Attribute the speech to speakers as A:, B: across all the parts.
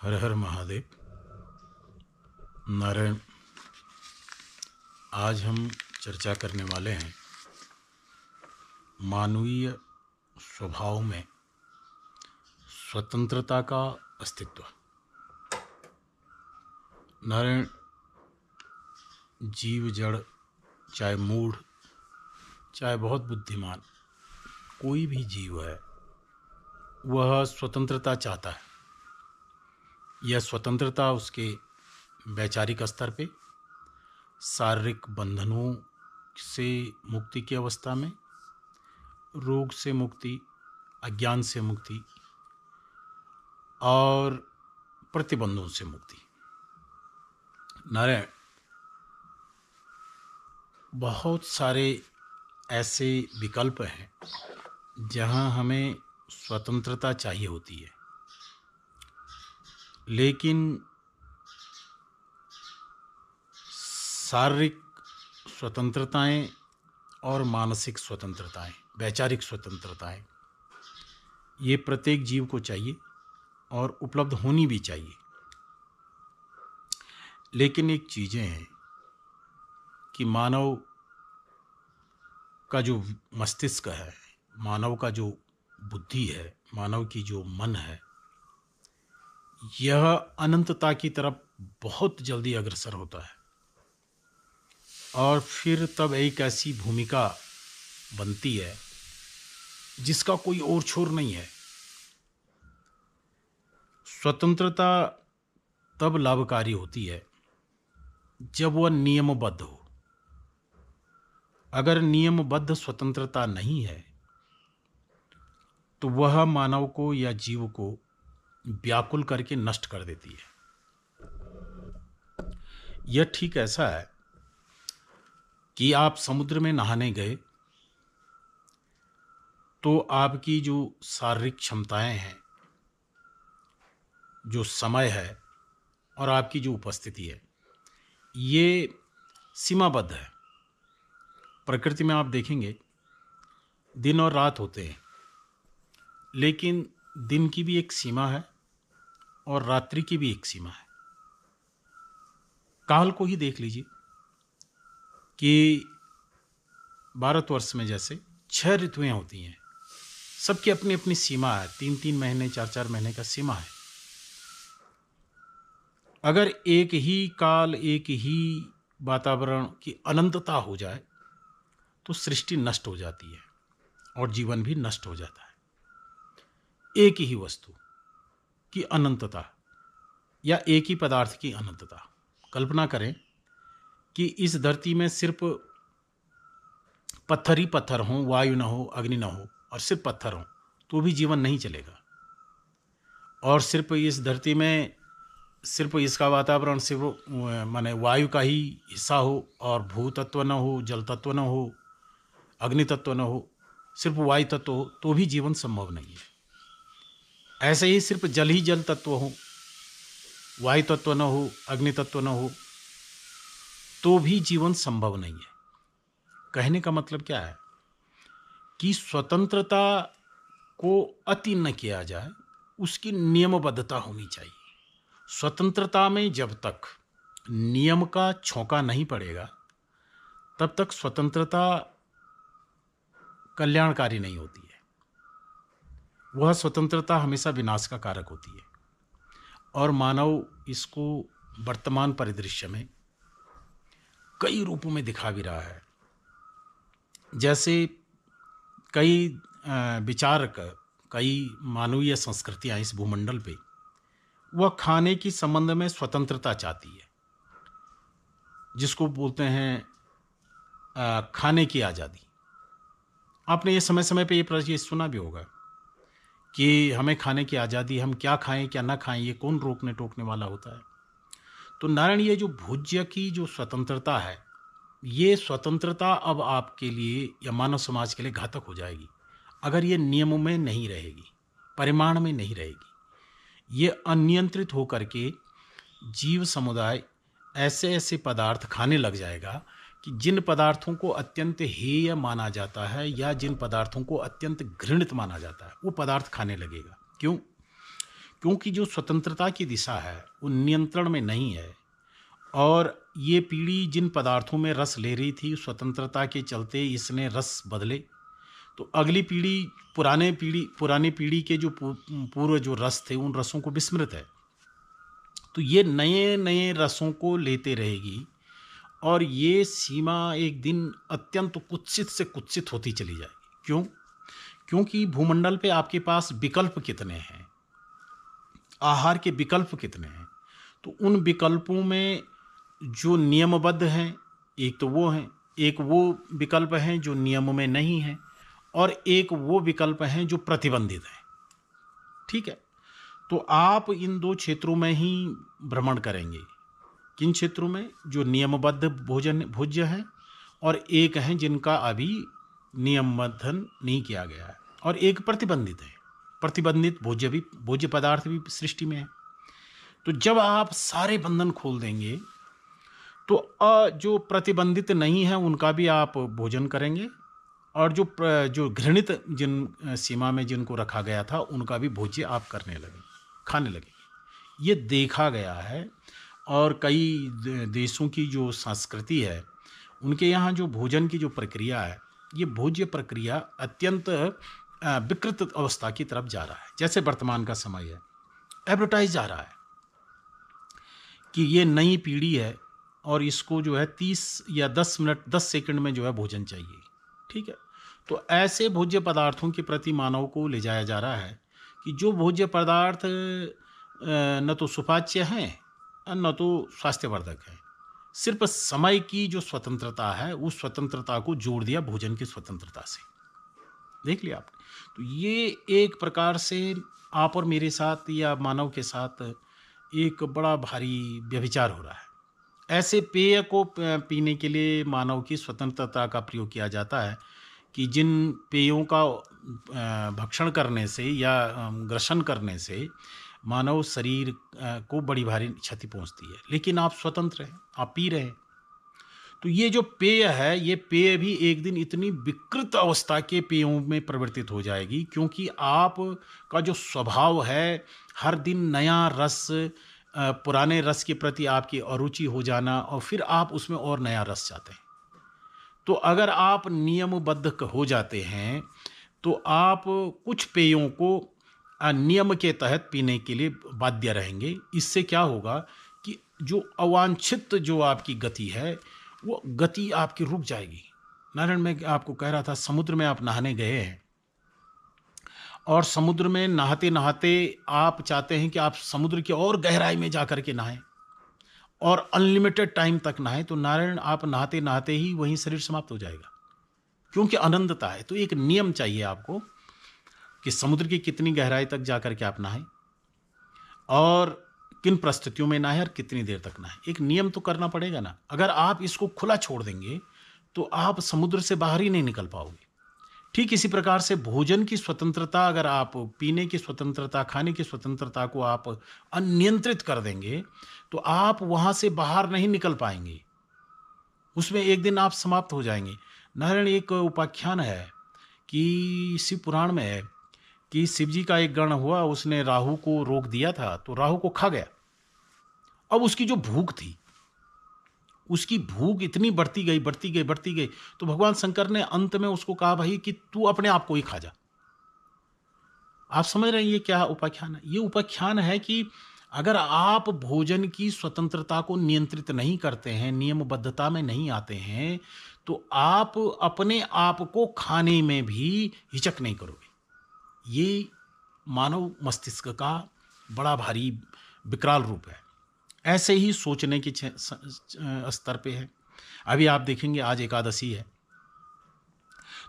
A: हर हर महादेव। नारायण। आज हम चर्चा करने वाले हैं मानवीय स्वभाव में स्वतंत्रता का अस्तित्व। नारायण, जीव जड़, चाहे मूढ़, चाहे बहुत बुद्धिमान, कोई भी जीव है, वह स्वतंत्रता चाहता है। यह स्वतंत्रता उसके वैचारिक स्तर पे, शारीरिक बंधनों से मुक्ति की अवस्था में, रोग से मुक्ति, अज्ञान से मुक्ति और प्रतिबंधों से मुक्ति। नारायण, बहुत सारे ऐसे विकल्प हैं जहां हमें स्वतंत्रता चाहिए होती है, लेकिन शारीरिक स्वतंत्रताएं और मानसिक स्वतंत्रताएं, वैचारिक स्वतंत्रताएं, ये प्रत्येक जीव को चाहिए और उपलब्ध होनी भी चाहिए। लेकिन एक चीज़ें हैं कि मानव का जो मस्तिष्क है, मानव का जो बुद्धि है, मानव की जो मन है, यह अनंतता की तरफ बहुत जल्दी अग्रसर होता है और फिर तब एक ऐसी भूमिका बनती है जिसका कोई और छोर नहीं है। स्वतंत्रता तब लाभकारी होती है जब वह नियमबद्ध हो। अगर नियमबद्ध स्वतंत्रता नहीं है तो वह मानव को या जीव को व्याकुल करके नष्ट कर देती है। यह ठीक ऐसा है कि आप समुद्र में नहाने गए तो आपकी जो शारीरिक क्षमताएं हैं, जो समय है और आपकी जो उपस्थिति है, ये सीमाबद्ध है। प्रकृति में आप देखेंगे दिन और रात होते हैं, लेकिन दिन की भी एक सीमा है और रात्रि की भी एक सीमा है। काल को ही देख लीजिए कि भारतवर्ष में जैसे 6 ऋतुएं होती हैं, सबकी अपनी अपनी सीमा है। 3-3 महीने, 4-4 महीने का सीमा है। अगर एक ही काल, एक ही वातावरण की अनंतता हो जाए तो सृष्टि नष्ट हो जाती है और जीवन भी नष्ट हो जाता है। एक ही वस्तु की अनंतता या एक ही पदार्थ की अनंतता। कल्पना करें कि इस धरती में सिर्फ पत्थर ही पत्थर हों, वायु ना हो, अग्नि ना हो और सिर्फ पत्थर हों, तो भी जीवन नहीं चलेगा। और सिर्फ इस धरती में सिर्फ इसका वातावरण सिर्फ माने वायु का ही हिस्सा हो और भू तत्व न हो, जल तत्व न हो, अग्नि तत्व न हो, सिर्फ वायु तत्व हो, तो भी जीवन संभव नहीं है। ऐसे ही सिर्फ जल ही जल तत्व हो, वायु तत्व न हो, अग्नि तत्व न हो, तो भी जीवन संभव नहीं है। कहने का मतलब क्या है कि स्वतंत्रता को अति न किया जाए, उसकी नियमबद्धता होनी चाहिए। स्वतंत्रता में जब तक नियम का छौंका नहीं पड़ेगा, तब तक स्वतंत्रता कल्याणकारी नहीं होती है। वह स्वतंत्रता हमेशा विनाश का कारक होती है और मानव इसको वर्तमान परिदृश्य में कई रूपों में दिखा भी रहा है। जैसे कई विचारक, कई मानवीय संस्कृतियां इस भूमंडल पे, वह खाने की संबंध में स्वतंत्रता चाहती है, जिसको बोलते हैं खाने की आज़ादी। आपने ये समय समय पे ये प्रश्न सुना भी होगा कि हमें खाने की आज़ादी, हम क्या खाएं क्या ना खाएं, ये कौन रोकने टोकने वाला होता है। तो नारायण, ये जो भोज्य की जो स्वतंत्रता है, ये स्वतंत्रता अब आपके लिए या मानव समाज के लिए घातक हो जाएगी अगर ये नियमों में नहीं रहेगी, परिमाण में नहीं रहेगी। ये अनियंत्रित होकर के जीव समुदाय ऐसे ऐसे पदार्थ खाने लग जाएगा कि जिन पदार्थों को अत्यंत हेय माना जाता है या जिन पदार्थों को अत्यंत घृणित माना जाता है, वो पदार्थ खाने लगेगा। क्यों? क्योंकि जो स्वतंत्रता की दिशा है वो नियंत्रण में नहीं है। और ये पीढ़ी जिन पदार्थों में रस ले रही थी, स्वतंत्रता के चलते इसने रस बदले। तो अगली पीढ़ी पुरानी पीढ़ी के जो पूर्व जो रस थे, उन रसों को विस्मृत है। तो ये नए नए रसों को लेते रहेगी और ये सीमा एक दिन अत्यंत कुत्सित से कुत्सित होती चली जाएगी। क्यों? क्योंकि भूमंडल पे आपके पास विकल्प कितने हैं, आहार के विकल्प कितने हैं। तो उन विकल्पों में जो नियमबद्ध हैं, एक तो वो हैं, एक वो विकल्प हैं जो नियम में नहीं हैं, और एक वो विकल्प हैं जो प्रतिबंधित हैं। ठीक है? तो आप इन दो क्षेत्रों में ही भ्रमण करेंगे। किन क्षेत्रों में? जो नियमबद्ध भोज्य हैं, और एक हैं जिनका अभी नियमबद्धन नहीं किया गया है, और एक प्रतिबंधित है। प्रतिबंधित भोज्य पदार्थ भी सृष्टि में है। तो जब आप सारे बंधन खोल देंगे तो जो प्रतिबंधित नहीं है उनका भी आप भोजन करेंगे, और जो घृणित जिन सीमा में जिनको रखा गया था उनका भी भोज्य आप खाने लगेंगे। ये देखा गया है। और कई देशों की जो संस्कृति है, उनके यहाँ जो भोजन की जो प्रक्रिया है, ये भोज्य प्रक्रिया अत्यंत विकृत अवस्था की तरफ जा रहा है। जैसे वर्तमान का समय है, एडवर्टाइज जा रहा है कि ये नई पीढ़ी है और इसको जो है 30 या 10 मिनट 10 सेकंड में जो है भोजन चाहिए। ठीक है? तो ऐसे भोज्य पदार्थों के प्रति मानव को ले जाया जा रहा है कि जो भोज्य पदार्थ न तो सुपाच्य हैं और न तो स्वास्थ्यवर्धक हैं। सिर्फ समय की जो स्वतंत्रता है, उस स्वतंत्रता को जोड़ दिया भोजन की स्वतंत्रता से। देख लिया आपने? तो ये एक प्रकार से आप और मेरे साथ या मानव के साथ एक बड़ा भारी व्यभिचार हो रहा है। ऐसे पेय को पीने के लिए मानव की स्वतंत्रता का प्रयोग किया जाता है कि जिन पेयों का भक्षण करने से या ग्रसन करने से मानव शरीर को बड़ी भारी क्षति पहुंचती है, लेकिन आप स्वतंत्र हैं, आप पी रहे हैं। तो ये जो पेय है, ये पेय भी एक दिन इतनी विकृत अवस्था के पेयों में परिवर्तित हो जाएगी, क्योंकि आप का जो स्वभाव है हर दिन नया रस, पुराने रस के प्रति आपकी अरुचि हो जाना, और फिर आप उसमें और नया रस चाहते हैं। तो अगर आप नियमबद्ध हो जाते हैं तो आप कुछ पेयों को नियम के तहत पीने के लिए बाध्य रहेंगे। इससे क्या होगा कि जो अवांछित जो आपकी गति है, वो गति आपकी रुक जाएगी। नारायण, मैं आपको कह रहा था, समुद्र में आप नहाने गए हैं और समुद्र में नहाते नहाते आप चाहते हैं कि आप समुद्र की और गहराई में जाकर के नहाएं और अनलिमिटेड टाइम तक नहाएं। तो नारायण, आप नहाते नहाते ही वहीं शरीर समाप्त हो जाएगा, क्योंकि अनंतता है। तो एक नियम चाहिए आपको कि समुद्र की कितनी गहराई तक जाकर के आप नहाएं और किन परिस्थितियों में नहाएं और कितनी देर तक नहाएं। एक नियम तो करना पड़ेगा ना। अगर आप इसको खुला छोड़ देंगे तो आप समुद्र से बाहर ही नहीं निकल पाओगे। ठीक इसी प्रकार से भोजन की स्वतंत्रता, अगर आप पीने की स्वतंत्रता, खाने की स्वतंत्रता को आप अनियंत्रित कर देंगे तो आप वहां से बाहर नहीं निकल पाएंगे, उसमें एक दिन आप समाप्त हो जाएंगे। नारायण, एक उपाख्यान है कि शिव पुराण में है कि शिव जी का एक गण हुआ, उसने राहु को रोक दिया था, तो राहु को खा गया। अब उसकी जो भूख थी, उसकी भूख इतनी बढ़ती गई, तो भगवान शंकर ने अंत में उसको कहा, भाई कि तू अपने आप को ही खा जा। आप समझ रहे हैं ये क्या उपाख्यान है? ये उपाख्यान है कि अगर आप भोजन की स्वतंत्रता को नियंत्रित नहीं करते हैं, नियमबद्धता में नहीं आते हैं, तो आप अपने आप को खाने में भी हिचक नहीं करोगे। ये मानव मस्तिष्क का बड़ा भारी विकराल रूप है। ऐसे ही सोचने के स्तर पे है। अभी आप देखेंगे आज एकादशी है,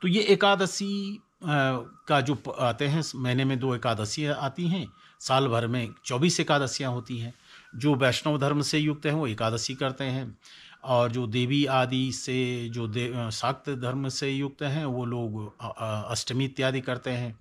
A: तो ये एकादशी का जो आते हैं, महीने में 2 एकादशियाँ आती हैं, साल भर में 24 एकादशियाँ होती हैं। जो वैष्णव धर्म से युक्त हैं वो एकादशी करते हैं, और जो देवी आदि से जो शाक्त धर्म से युक्त हैं वो लोग अष्टमी इत्यादि करते हैं,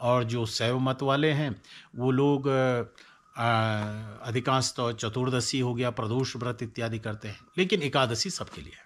A: और जो शैव मत वाले हैं वो लोग अधिकांश तो चतुर्दशी हो गया, प्रदोष व्रत इत्यादि करते हैं, लेकिन एकादशी सबके लिए है।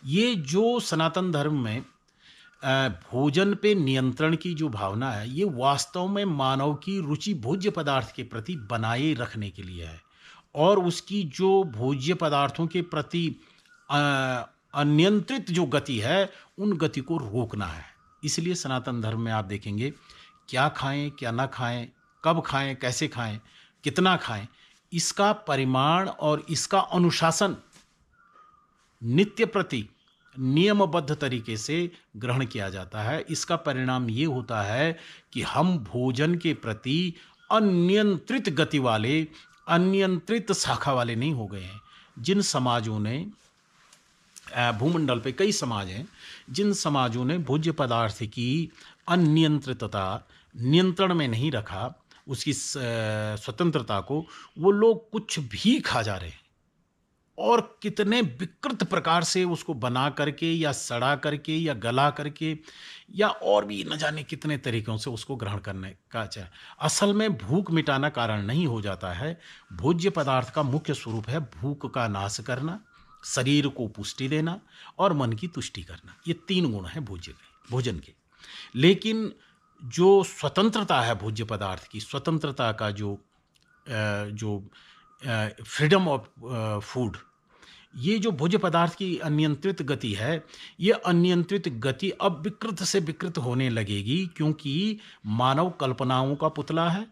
A: ये जो सनातन धर्म में भोजन पे नियंत्रण की जो भावना है, ये वास्तव में मानव की रुचि भोज्य पदार्थ के प्रति बनाए रखने के लिए है और उसकी जो भोज्य पदार्थों के प्रति अ, अनियंत्रित जो गति है, उन गति को रोकना है। इसलिए सनातन धर्म में आप देखेंगे, क्या खाएँ, क्या ना खाएँ, कब खाएँ, कैसे खाएँ, कितना खाएँ, इसका परिमाण और इसका अनुशासन नित्य प्रति नियमबद्ध तरीके से ग्रहण किया जाता है। इसका परिणाम ये होता है कि हम भोजन के प्रति अनियंत्रित गति वाले, अनियंत्रित शाखा वाले नहीं हो गए हैं। जिन समाजों ने भूमंडल पे कई समाज हैं, जिन समाजों ने भोज्य पदार्थ की अनियंत्रितता नियंत्रण में नहीं रखा, उसकी स्वतंत्रता को, वो लोग कुछ भी खा जा रहे हैं और कितने विकृत प्रकार से उसको बना करके या सड़ा करके या गला करके या और भी न जाने कितने तरीकों से उसको ग्रहण करने का चाहे। असल में भूख मिटाना कारण नहीं हो जाता है। भोज्य पदार्थ का मुख्य स्वरूप है भूख का नाश करना, शरीर को पुष्टि देना और मन की तुष्टि करना। ये 3 गुण हैं भोजन के। लेकिन जो स्वतंत्रता है भोज्य पदार्थ की, स्वतंत्रता का जो फ्रीडम ऑफ फूड, ये जो भोज्य पदार्थ की अनियंत्रित गति है, ये अनियंत्रित गति अब विकृत से विकृत होने लगेगी, क्योंकि मानव कल्पनाओं का पुतला है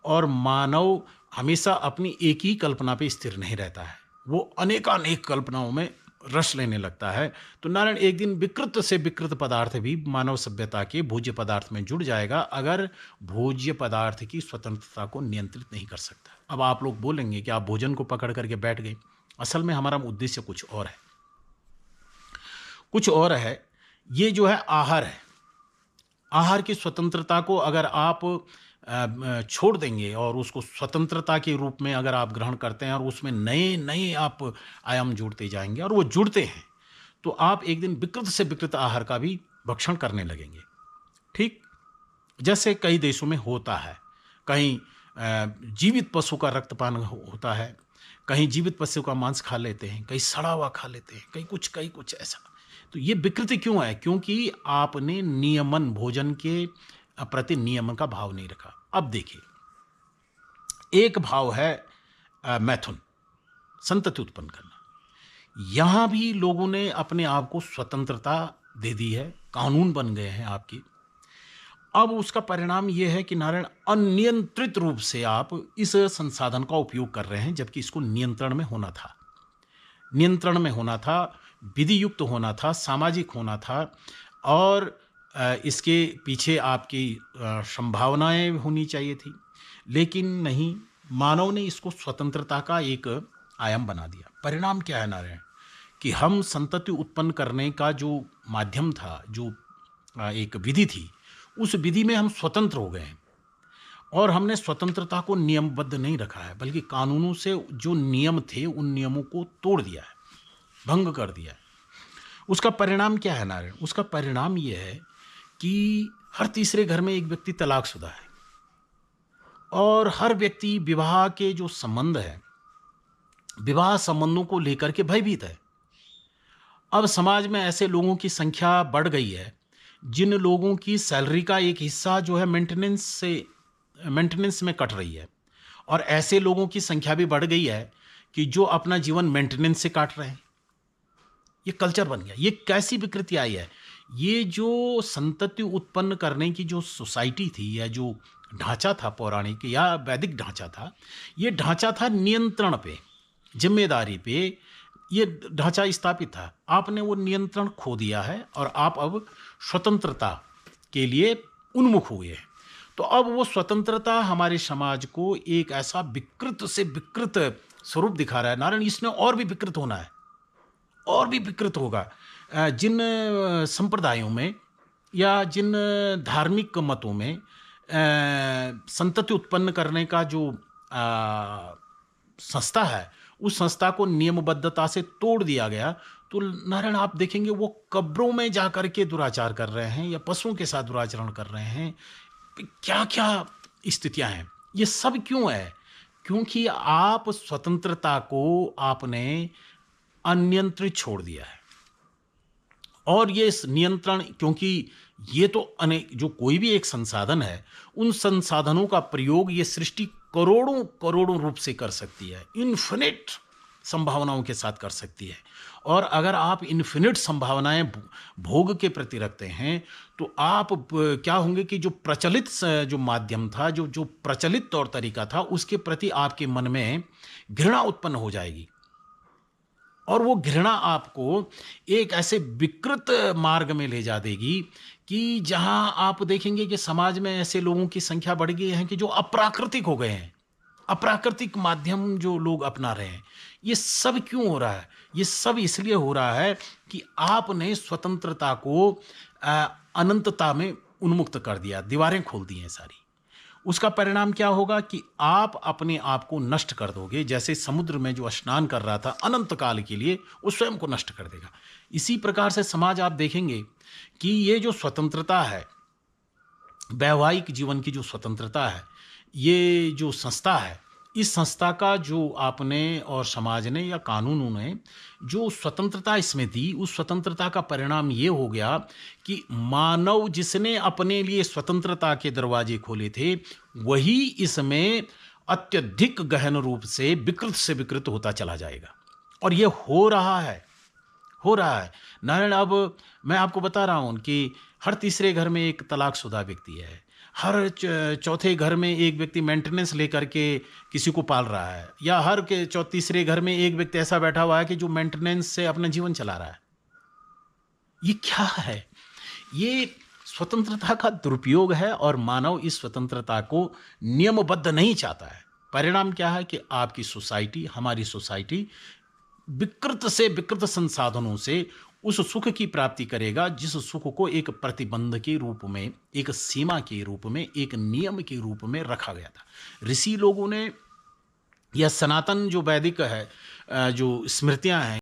A: और मानव हमेशा अपनी एक ही कल्पना पे स्थिर नहीं रहता है। वो अनेकानेक कल्पनाओं में रस लेने लगता है। तो नारायण, एक दिन विकृत से विकृत पदार्थ भी मानव सभ्यता के भोज्य पदार्थ में जुड़ जाएगा, अगर भोज्य पदार्थ की स्वतंत्रता को नियंत्रित नहीं कर सकता। अब आप लोग बोलेंगे कि आप भोजन को पकड़ करके बैठ गए। असल में हमारा उद्देश्य कुछ और है, कुछ और है। ये जो है आहार है, आहार की स्वतंत्रता को अगर आप छोड़ देंगे और उसको स्वतंत्रता के रूप में अगर आप ग्रहण करते हैं और उसमें नए नए आप आयाम जोड़ते जाएंगे और वो जुड़ते हैं, तो आप एक दिन विकृत से विकृत आहार का भी भक्षण करने लगेंगे। ठीक जैसे कई देशों में होता है, कहीं जीवित पशु का रक्तपान होता है, कहीं जीवित पशु का मांस खा लेते हैं, कहीं सड़ा हुआ खा लेते हैं, कहीं कुछ ऐसा। तो ये विकृति क्यों है? क्योंकि आपने नियमन, भोजन के प्रति नियमन का भाव नहीं रखा। अब देखिए, एक भाव है मैथुन, संतति उत्पन्न करना। यहां भी लोगों ने अपने आप को स्वतंत्रता दे दी है, कानून बन गए हैं आपकी। अब उसका परिणाम यह है कि नारायण, अनियंत्रित रूप से आप इस संसाधन का उपयोग कर रहे हैं, जबकि इसको नियंत्रण में होना था, नियंत्रण में होना था, विधि युक्त होना था, सामाजिक होना था और इसके पीछे आपकी संभावनाएं होनी चाहिए थी। लेकिन नहीं, मानव ने इसको स्वतंत्रता का एक आयाम बना दिया। परिणाम क्या है नारायण, कि हम संतति उत्पन्न करने का जो माध्यम था, जो एक विधि थी, उस विधि में हम स्वतंत्र हो गए हैं और हमने स्वतंत्रता को नियमबद्ध नहीं रखा है, बल्कि कानूनों से जो नियम थे उन नियमों को तोड़ दिया है, भंग कर दिया है। उसका परिणाम क्या है नारायण? उसका परिणाम यह है कि हर तीसरे घर में एक व्यक्ति तलाकशुदा है और हर व्यक्ति विवाह के जो संबंध है, विवाह संबंधों को लेकर के भयभीत है। अब समाज में ऐसे लोगों की संख्या बढ़ गई है जिन लोगों की सैलरी का एक हिस्सा जो है मेंटेनेंस में कट रही है, और ऐसे लोगों की संख्या भी बढ़ गई है कि जो अपना जीवन मेंटेनेंस से काट रहे हैं। ये कल्चर बन गया। ये कैसी विकृति आई है? ये जो संतति उत्पन्न करने की जो सोसाइटी थी या जो ढांचा था पौराणिक या वैदिक ढांचा था, ये ढांचा था नियंत्रण पे, जिम्मेदारी पे ये ढांचा स्थापित था। आपने वो नियंत्रण खो दिया है और आप अब स्वतंत्रता के लिए उन्मुख हुए हैं। तो अब वो स्वतंत्रता हमारे समाज को एक ऐसा विकृत से विकृत स्वरूप दिखा रहा है नारायण। इसने और भी विकृत होना है, और भी विकृत होगा। जिन संप्रदायों में या जिन धार्मिक मतों में संतति उत्पन्न करने का जो संस्था है, उस संस्था को नियमबद्धता से तोड़ दिया गया, तो नारायण आप देखेंगे वो कब्रों में जाकर के दुराचार कर रहे हैं या पशुओं के साथ दुराचरण कर रहे हैं। क्या क्या स्थितियां हैं। ये सब क्यों है? क्योंकि आप स्वतंत्रता को आपने अनियंत्रित छोड़ दिया है और ये नियंत्रण, क्योंकि ये तो अनेक, जो कोई भी एक संसाधन है, उन संसाधनों का प्रयोग ये सृष्टि करोड़ों करोड़ों रूप से कर सकती है, इन्फिनिट संभावनाओं के साथ कर सकती है। और अगर आप इन्फिनिट संभावनाएं भोग के प्रति रखते हैं, तो आप क्या होंगे कि जो प्रचलित जो माध्यम था, जो जो प्रचलित तौर तरीका था, उसके प्रति आपके मन में घृणा उत्पन्न हो जाएगी। और वो घृणा आपको एक ऐसे विकृत मार्ग में ले जा देगी कि जहां आप देखेंगे कि समाज में ऐसे लोगों की संख्या बढ़ गई है कि जो अप्राकृतिक हो गए हैं, अप्राकृतिक माध्यम जो लोग अपना रहे हैं। ये सब क्यों हो रहा है? ये सब इसलिए हो रहा है कि आपने स्वतंत्रता को अनंतता में उन्मुक्त कर दिया, दीवारें खोल दी हैं सारी। उसका परिणाम क्या होगा कि आप अपने आप को नष्ट कर दोगे। जैसे समुद्र में जो स्नान कर रहा था अनंत काल के लिए, वो स्वयं को नष्ट कर देगा। इसी प्रकार से समाज, आप देखेंगे कि ये जो स्वतंत्रता है, वैवाहिक जीवन की जो स्वतंत्रता है, ये जो संस्था है, इस संस्था का जो आपने और समाज ने या कानूनों ने जो स्वतंत्रता इसमें दी, उस स्वतंत्रता का परिणाम ये हो गया कि मानव जिसने अपने लिए स्वतंत्रता के दरवाजे खोले थे, वही इसमें अत्यधिक गहन रूप से विकृत होता चला जाएगा। और ये हो रहा है, हो रहा है नारायण। अब मैं आपको बता रहा हूं कि हर तीसरे घर में एक तलाकशुदा व्यक्ति है, हर चौथे घर में एक व्यक्ति मेंटेनेंस लेकर के किसी को पाल रहा है, या हर के तीसरे घर में एक व्यक्ति ऐसा बैठा हुआ है कि जो मेंटेनेंस से अपना जीवन चला रहा है। ये क्या है? ये स्वतंत्रता का दुरुपयोग है, और मानव इस स्वतंत्रता को नियमबद्ध नहीं चाहता है। परिणाम क्या है कि आपकी सोसाइटी, हमारी सोसाइटी विकृत से विकृत संसाधनों से उस सुख की प्राप्ति करेगा जिस सुख को एक प्रतिबंध के रूप में, एक सीमा के रूप में, एक नियम के रूप में रखा गया था। ऋषि लोगों ने, यह सनातन जो वैदिक है, जो स्मृतियां हैं,